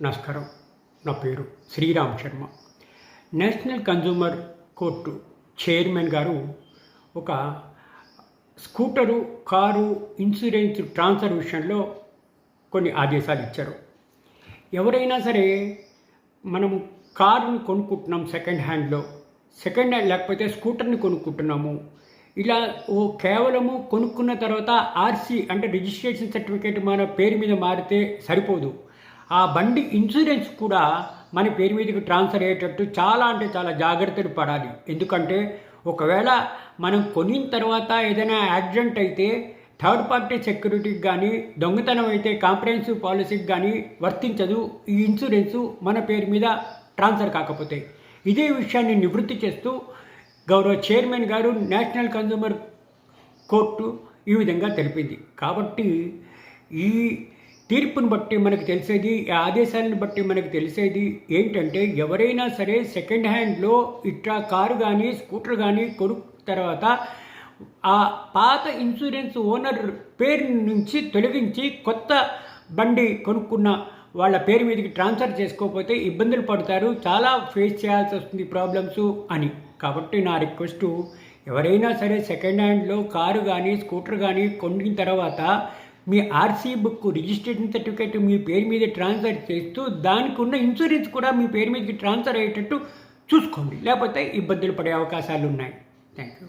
నమస్కారం. నా పేరు Sriram Sharma. National consumer court chairman గారు ఒక స్కూటరు, కారు ఇన్సూరెన్స్ ట్రాన్స్ఫర్ విషయంలో కొన్ని ఆదేశాలు ఇచ్చారు. ఎవరైనా సరే మనం కారుని కొనుక్కుంటున్నాం సెకండ్ హ్యాండ్ లేకపోతే స్కూటర్ని కొనుక్కుంటున్నాము. ఇలా కేవలము కొనుక్కున్న తర్వాత ఆర్సీ అంటే రిజిస్ట్రేషన్ సర్టిఫికేట్ మన పేరు మీద మారితే సరిపోదు. ఆ బండి ఇన్సూరెన్స్ కూడా మన పేరు మీదకి ట్రాన్స్ఫర్ అయ్యేటట్టు చాలా జాగ్రత్తలు పడాలి. ఎందుకంటే ఒకవేళ మనం కొనిన తర్వాత ఏదైనా యాక్సిడెంట్ అయితే థర్డ్ పార్టీ సెక్యూరిటీకి కానీ, దొంగతనం అయితే కాంప్రహెన్సివ్ పాలసీకి కానీ వర్తించదు ఈ ఇన్సూరెన్సు మన పేరు మీద ట్రాన్స్ఫర్ కాకపోతే. ఇదే విషయాన్ని నివృత్తి చేస్తూ గౌరవ చైర్మన్ గారు నేషనల్ కన్జ్యూమర్ కోర్టు ఈ విధంగా తెలిపింది. కాబట్టి ఈ తీర్పుని బట్టి మనకు తెలిసేది, ఆదేశాలను బట్టి మనకు తెలిసేది ఏంటంటే, ఎవరైనా సరే సెకండ్ హ్యాండ్లో ఇట్లా కారు కానీ స్కూటర్ కానీ కొనుక్కున్న తర్వాత ఆ పాత ఇన్సూరెన్స్ ఓనర్ పేరు నుంచి తొలగించి కొత్త బండి కొనుక్కున్న వాళ్ళ పేరు మీదకి ట్రాన్స్ఫర్ చేసుకోకపోతే ఇబ్బందులు పడతారు, చాలా ఫేస్ చేయాల్సి వస్తుంది ప్రాబ్లమ్స్ అని. కాబట్టి నా రిక్వెస్టు, ఎవరైనా సరే సెకండ్ హ్యాండ్లో కారు కానీ స్కూటర్ కానీ కొనిన తర్వాత మీ ఆర్సీ బుక్, రిజిస్ట్రేషన్ సర్టిఫికేట్ మీ పేరు మీద ట్రాన్స్ఫర్ చేస్తూ దానికి ఉన్న ఇన్సూరెన్స్ కూడా మీ పేరు మీదకి ట్రాన్స్ఫర్ అయ్యేటట్టు చూసుకోండి. లేకపోతే ఇబ్బందులు పడే అవకాశాలు ఉన్నాయి. Thank you.